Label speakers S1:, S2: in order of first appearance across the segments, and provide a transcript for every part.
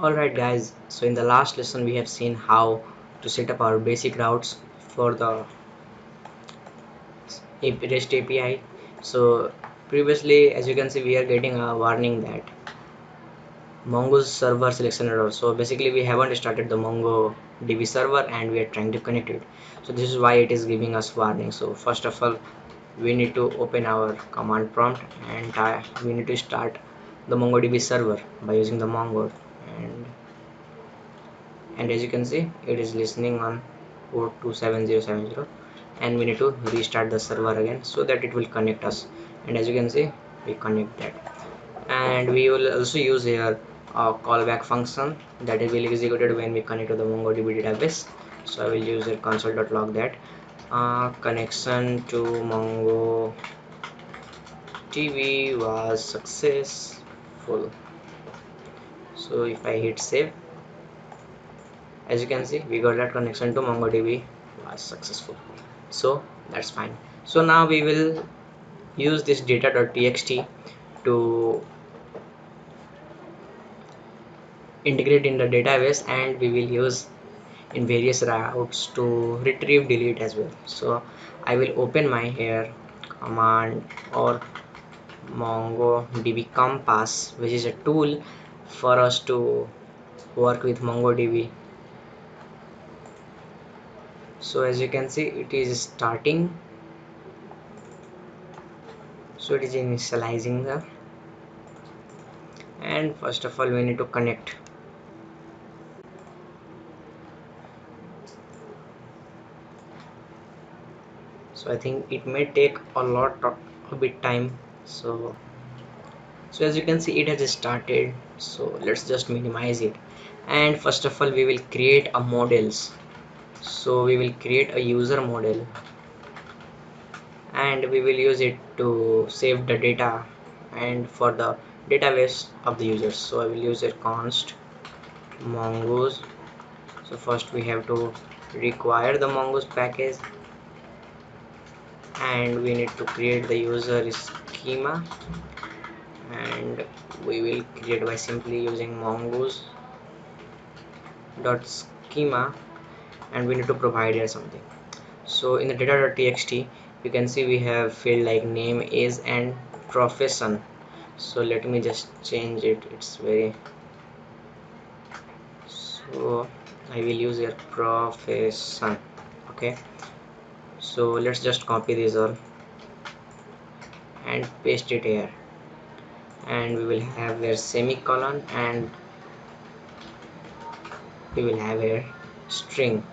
S1: Alright guys, so in the last lesson we have seen how to set up our basic routes for the REST API. So previously, as you can see, we are getting a warning that Mongo's server selection error. So basically we haven't started the MongoDB server and we are trying to connect it. So this is why it is giving us warning. So first of all, we need to open our command prompt and we need to start the MongoDB server by using the Mongo, and as you can see it is listening on port 27070, and we need to restart the server again so that it will connect us. And as you can see, we connect that, and we will also use here a callback function that will be executed when we connect to the MongoDB database. So I will use a console.log that connection to MongoDB was successful. So if I hit save, as you can see, we got that connection to MongoDB was successful. So that's fine. So now we will use this data.txt to integrate in the database, and we will use in various routes to retrieve delete as well. So I will open my here command or MongoDB Compass, which is a tool for us to work with MongoDB. So as you can see, it is starting. So it is initializing the, and first of all we need to connect. So I think it may take a bit time. So as you can see, it has started. So let's just minimize it, and first of all we will create a models. So we will create a user model and we will use it to save the data and for the database of the users. So I will use a const mongoose. So first we have to require the mongoose package, and we need to create the user schema, and we will create by simply using mongoose dot schema, and we need to provide here something. So in the data.txt you can see we have field like name, age and profession. So let me just change it. It's very, so I will use your profession. Okay, so let's just copy this all and paste it here, and we will have here semicolon, and we will have here string.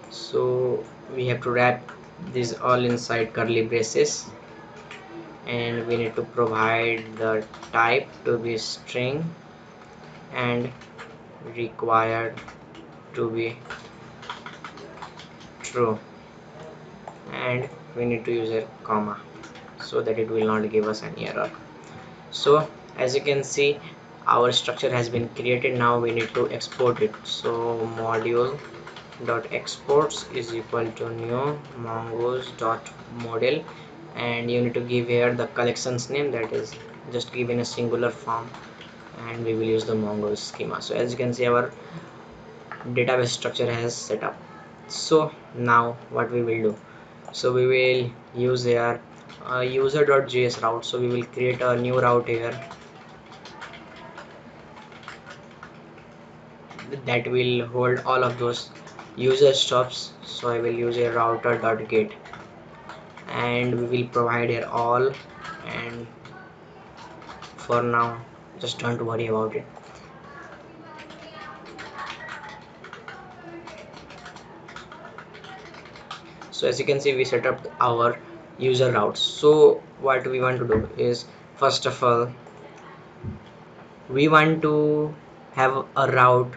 S1: So we have to wrap this all inside curly braces, and we need to provide the type to be string and required to be true, and we need to use a comma so that it will not give us any error. So as you can see, our structure has been created. Now we need to export it. So module dot exports is equal to new mongoose dot model, and you need to give here the collections name, that is just give in a singular form, and we will use the mongoose schema. So as you can see, our database structure has set up. So now what we will do, so we will use here user.js route. So we will create a new route here that will hold all of those user stops. So I will use a router.get, and we will provide here all, and for now just don't worry about it. So as you can see, we set up our user routes. So what we want to do is, first of all we want to have a route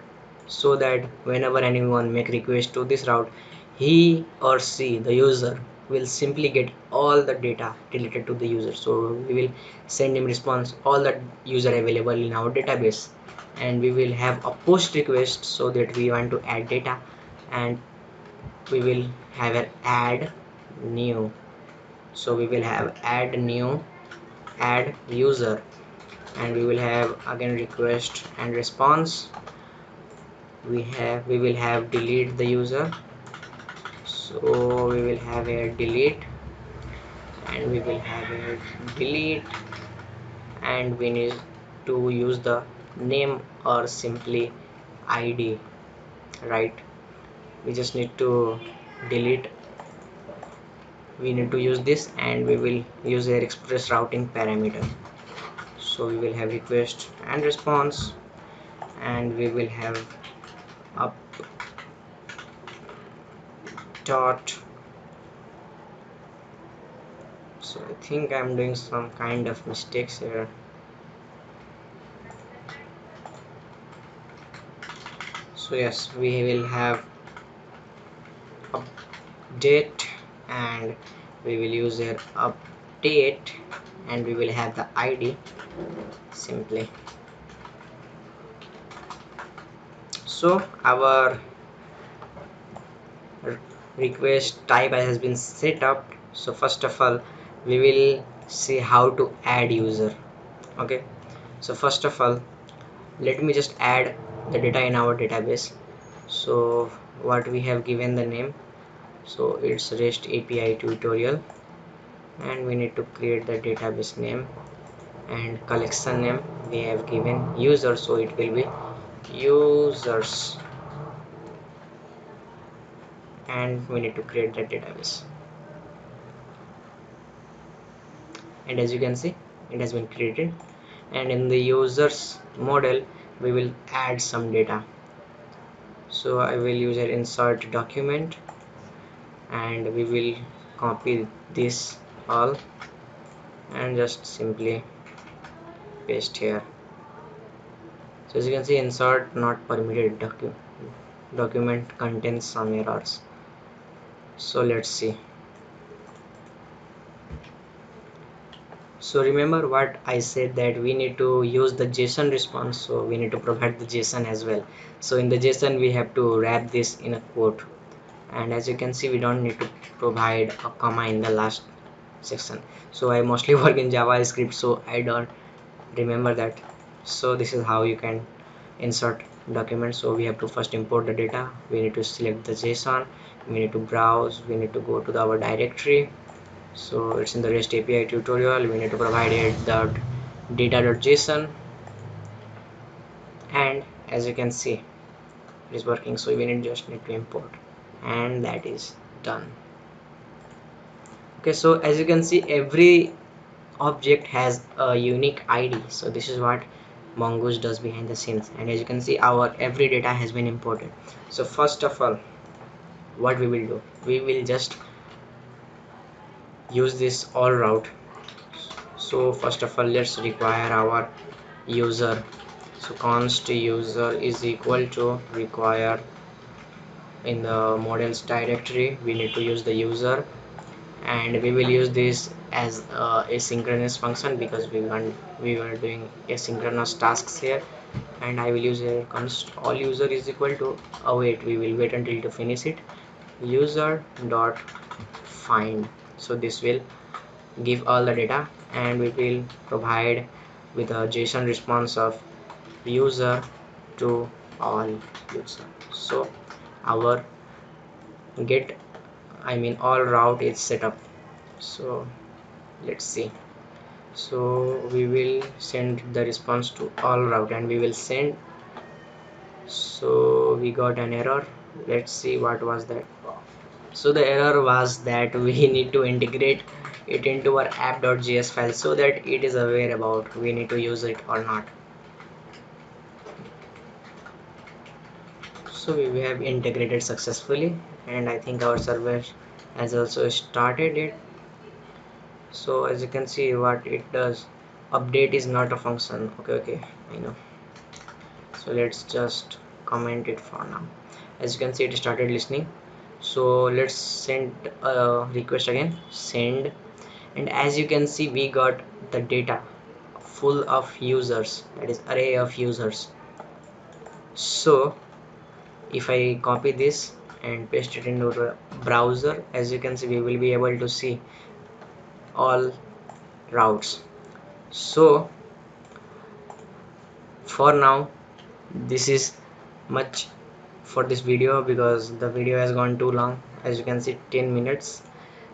S1: so that whenever anyone make request to this route, he or she, the user, will simply get all the data related to the user. So we will send him response all the user available in our database, and we will have a post request so that we want to add data, and we will have an add new. So we will have add new, add user, and we will have again request and response. We will have delete the user, so we will have a delete, and we will have a delete, and we need to use the name or simply id, right? We just need to delete, we need to use this, and we will use their express routing parameter. So we will have request and response, and we will have up dot. So I think I'm doing some kind of mistakes here. So yes, we will have update, and we will use their update, and we will have the id simply. So our request type has been set up. So first of all, we will see how to add user. Okay, so first of all, let me just add the data in our database. So what we have given the name, so it's REST API tutorial, and we need to create the database name, and collection name we have given user, so it will be users, and we need to create the database. And as you can see, it has been created, and in the users model we will add some data. So I will use an insert document, and we will copy this all and just simply paste here. So as you can see, insert not permitted document contains some errors. So let's see. So remember what I said, that we need to use the JSON response, so we need to provide the JSON as well. So in the JSON we have to wrap this in a quote, and as you can see, we don't need to provide a comma in the last section. So I mostly work in JavaScript, so I don't remember that. So this is how you can insert document. So we have to first import the data, we need to select the JSON, we need to browse, we need to go to our directory. So it's in the REST API tutorial, we need to provide it the data.json, and as you can see, it is working. So we just need to import, and that is done. Okay, so as you can see, every object has a unique ID. So this is what Mongoose does behind the scenes, and as you can see, our every data has been imported. So first of all, what we will do, we will just use this all route. So first of all, let's require our user. So const user is equal to require, in the models directory we need to use the user, and we will use this as a asynchronous function because we were doing asynchronous tasks here. And I will use a const all user is equal to, wait, we will wait until to finish it, user dot find. So this will give all the data, and we will provide with a JSON response of user to all user. So our get, I mean all route is set up. So let's see. So we will send the response to all route, and we will send. So we got an error. Let's see what was that. So the error was that we need to integrate it into our app.js file so that it is aware about we need to use it or not. So we have integrated successfully, and I think our server has also started it. So as you can see, what it does, update is not a function. Okay, I know. So let's just comment it for now. As you can see, it started listening. So let's send a request again, send, and as you can see, we got the data full of users, that is array of users. So if I copy this and paste it into the browser, as you can see, we will be able to see all routes. So For now, this is much for this video, because the video has gone too long. As you can see, 10 minutes.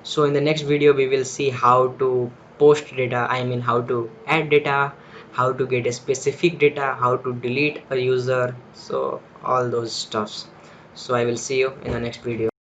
S1: So in the next video we will see how to post data, I mean how to add data, how to get a specific data, how to delete a user, so all those stuffs. So I will see you in the next video.